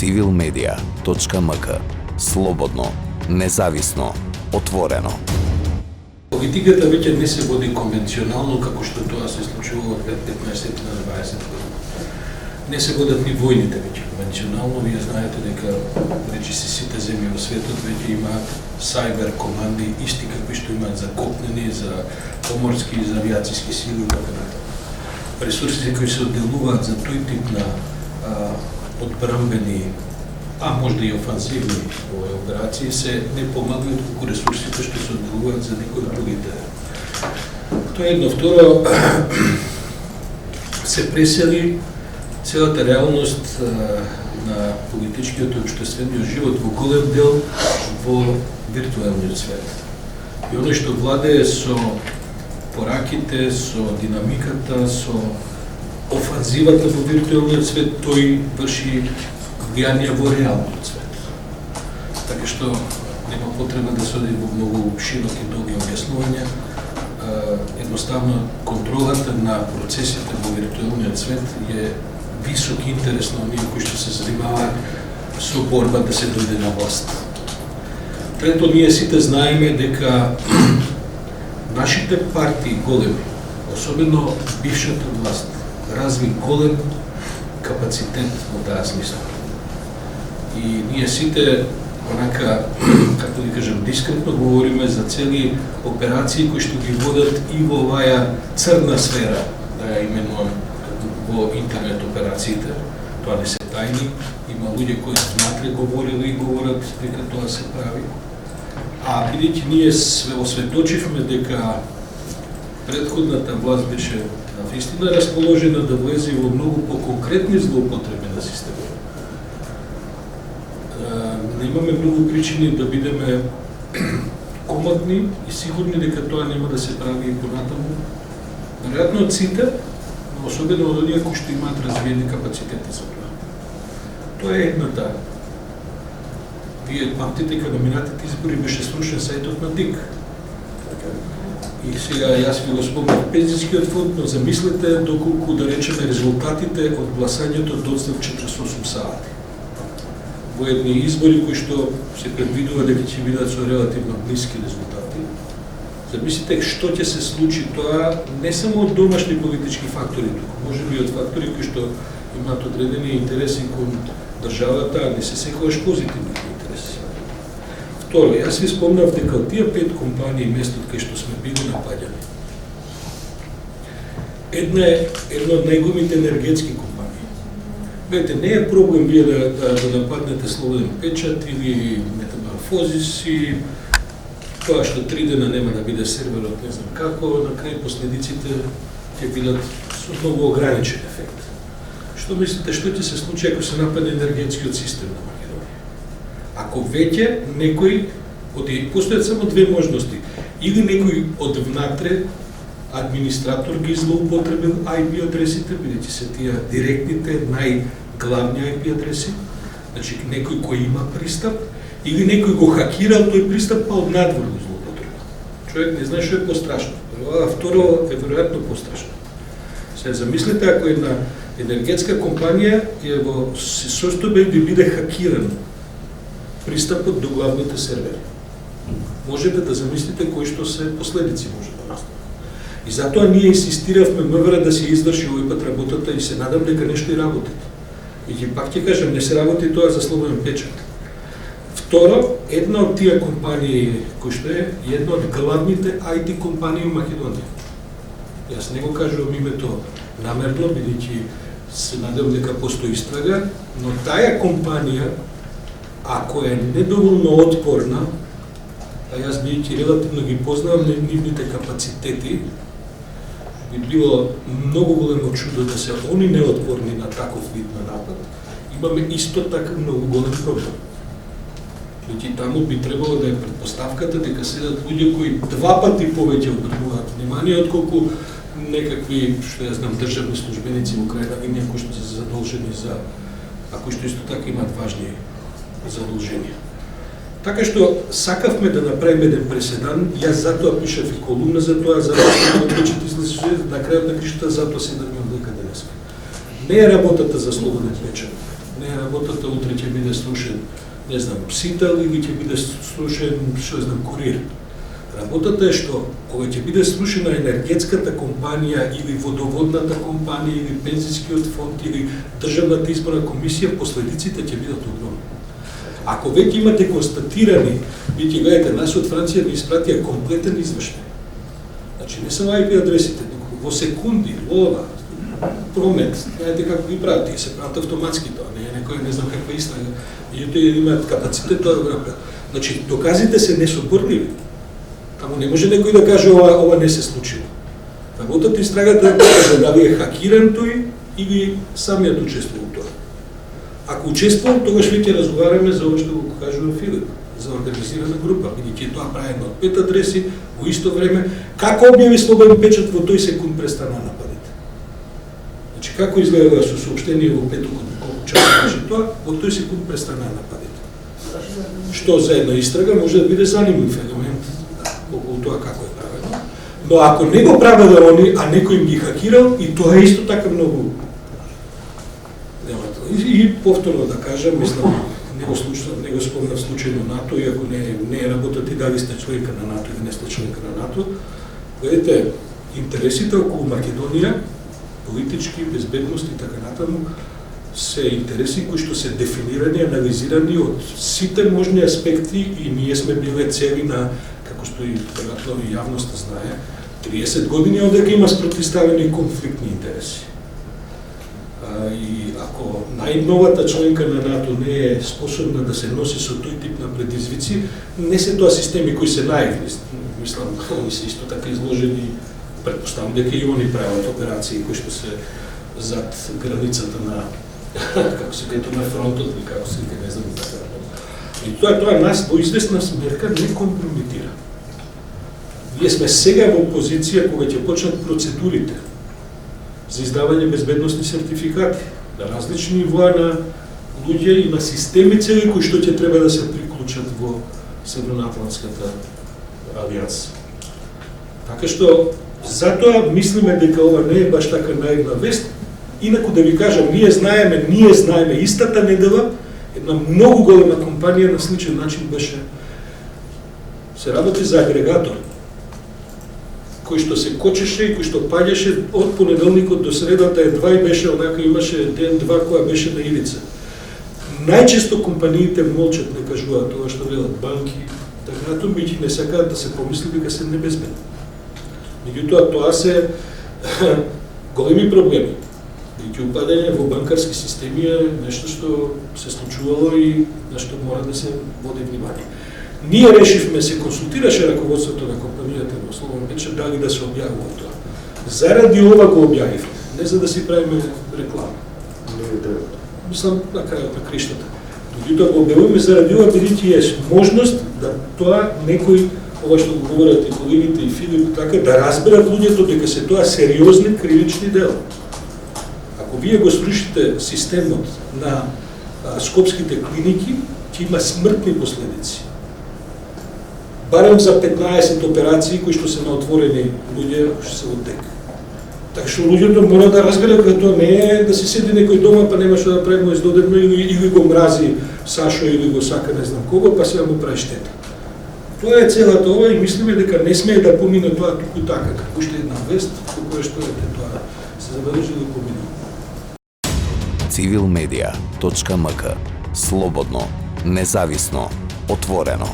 civilmedia.mk. Слободно, независно, отворено. Политиката веќе не се води конвенционално, како што тоа се случува од 15 на 20 години. Не се водат ни војните веќе конвенционално. Вие знаете дека речиси сите земји во светот веќе имаат сайбер команди, исти какви што имаат за копнени, за поморски и за авиациски сили и така натаму. Ресурсите кои се одделуваат за тој тип на одбранбени, а можда и офанзивни операции се не помални отколку ресурсите што се одделуваат за некои другите. Тоа е едно. Второ, се пресели целата реалност на политичкиот и општествениот живот во голем дел во виртуелниот свет. И оно што владее со пораките, со динамиката, со офанзивата во виртуелниот свет, тој врши влијание во реалниот свет. Така што нема потреба да се оди во многу широки долги објаснувања. Едноставно контролата на процесите во виртуелниот свет е висок интерес на оние кои што се занимаваат со борба да се дојде на власт. Трето, ние сите знаеме дека нашите партии големи, особено бившата власт, разви голем капацитет во таа смисла. И ние сите, онака, како да кажам, дискретно говориме за цели операции кои што ги водат и во оваа црна сфера, да ја именувам, во интернет операциите. Тоа не се тајни, има луѓе кои внатре говорили и говорат дека тоа се прави. А бидејќи ние се осведочивме дека претходната власт беше навистина расположена да влезе во многу по-конкретни злоупотреби на системот. Немаме многу причини да бидеме коматни и сигурни дека тоа нема да се прави и понатаму. Веројатно од сите, но особено од оние кои што имаат развиени капацитети за тоа. Тоа е едната. Вие памтите кога минатите избори беше срушен сајтот на ДИК. И сега јас ви го спомнав пензискиот фонд, но замислете доколку, да речеме, резултатите од гласањето доцнев 48 сати. Во едни избори кои што се предвидува дека ќе бидат со релативно блиски резултати. Замислите што ќе се случи тоа не само од домашни политички фактори, туку може би од фактори кои што имаат одредени интереси кон државата, а не се секогаш позитивни интереси. Второ, јас ви спомнав дека од тие 5 компании местот кај што сме били напаѓани, една од најголемите енергетски компании. Видите, не е проблем вие да нападнете Слободен печат или Метаморфозис, тоа што 3 дена нема да биде серверот, не знам како, на крај последиците ќе бидат со многу ограничен ефект. Што мислите, што ќе се случи ако се нападне енергетскиот систем на Македонија? Ако веќе некој, постојат само две можности, или некој од внатре администратор ги злоупотребил IP адресите, бидејќи се тие директните, најглавни IP адреси, значи некој кој има пристап, или некој го хакирал тој пристап, па од надвор го злоупотребил. Човек не знае што е пострашно. А второ е веројатно пострашно. Се замислете ако една енергетска компанија е во состојба да биде хакиран пристапот до главните сервери. Можете да замислите кои што се последици може да настанат. И затоа ние инсистиравме МВР да се изврши овој пат работата и се надам дека нешто и работи. И пак ќе кажам, не се работи тоа за Слободен печат. Второ, една од тие компании кои што е една од главните IT компании во Македонија. Јас не го кажувам името намерно, бидејќи се надевам дека постои истрага, но таа компанија, ако е недоволно отпорна, а јас бидејќи релативно ги познавам нивните капацитети, би било многу големо чудо да се они неотпорни на таков вид на напад, имаме исто така многу голем проблем. Бидејќи таму би требало да е предпоставката дека седат луѓе кои 2 пати повеќе обрнуваат внимание отколку некакви, што ја знам, државни службеници во крајна линија кои што се задолжени за, а кои што исто така имаат важни задолженија. Така што сакавме да направиме еден преседан, јас затоа пишав и колумна за тоа, затоа што одлучите излезеше на крајот на кришта, затоа седаме овде каде денеска. Не е работата за Слободен печат, не е работата, утре ќе биде слушен, не знам, псител или ќе биде слушен, што знам, курир. Работата е што, кога ќе биде слушена енергетската компанија или водоводната компанија или пензискиот фонд или државната изборна комисија, последиците ќе бидат огромни. Ако веќе имате констатирани, вие ќе гледате, нас од Франција ни испратија комплетен извештај. Значи, не само IP адресите, во секунди, лова, промет, знаете како ги прават, тие се прават автоматски тоа, не е некој не знам каква истрага, и тие имаат капацитет тоа да го направат. Значи, доказите се несоборливи. Таму не може некој да каже ова не се случило. Работата истрагата да каже дали е хакиран тој или самиот учествувал тоа. Ако учествувал, тогаш веќе разговараме за ова што го кажува Филип, за организирана група, бидејќи тоа правено од 5 адреси, во исто време, како објави слободен печат во тој секунд престана нападите. Значи, како изгледа со сообштение во петокот, колку часа беше тоа, во тој секунд престана нападите. Што за една истрага може да биде занимлив елемент околу тоа како е правено. Но ако не го правеле они, а некој им ги хакирал, и тоа е исто така многу. И повторно да кажам, мислам, не го спомнав случајно НАТО, иако не е работата и дали сте членка на НАТО или не сте членка на НАТО. Гледате, интересите околу Македонија, политички, безбедност и така натаму, се интереси кои што се дефинирани, анализирани од сите можни аспекти и ние сме биле цели на, како што и веројатно и јавноста знае, 30 години одека има спротивставени конфликтни интереси. И ако најновата членка на НАТО не е способна да се носи со тој тип на предизвици, не се тоа системи кои се наивни. Мислам, они се исто така изложени, предпоставам дека и они прават операции кои што се зад границата на како се кајто на фронтот или како се не знам така. И тоа нас во известна смерка не компрометира. Ние сме сега во позиција кога ќе почнат процедурите за издавање безбедносни сертификати на различни нивоа на луѓе и на системи цели кои што ќе треба да се приклучат во Северноатлантската алијанса. Така што затоа мислиме дека ова не е баш така наивна вест. Инаку да ви кажам, ние знаеме истата недела една многу голема компанија на сличен начин беше се работи за агрегатор кој што се кочеше и кој што паѓаше од понеделникот до средата едва и беше онака имаше ден-два која беше на ивица. Најчесто компаниите молчат, не кажуваат тоа што велат банки, така натаму биќе не сакаат да се помисли дека се небезбедни. Меѓутоа тоа се големи проблеми. Бидејќи упадање во банкарски системи е нешто што се случувало и на што мора да се води внимание. Ние решивме, се консултираше раководството на компанијата во Слободен печат дали да се објавува тоа. Заради ова го објавивме, не за да си правиме реклама. Мислам на крајот на криштата. Меѓутоа го објавуваме заради ова, бидејќи е можност да тоа некој, ова што го говорат и колегите и Филип, така да разберат луѓето дека се тоа сериозни кривични дела. Ако вие го срушите системот на скопските клиники, ќе има смртни последици. Барем за 15 операции кои што се на отворени луѓе што се во тек. Така што луѓето мора да разберат дека тоа не е да се седи некој дома па нема што да прави му издодебно или го мрази Сашо или го сака не знам кого, па сега му прави штета. Тоа е целата ова и мислиме дека не смее да помине тоа туку така, како уште една вест, по која што е тоа се забележи да помине. civilmedia.mk. Слободно, независно, отворено.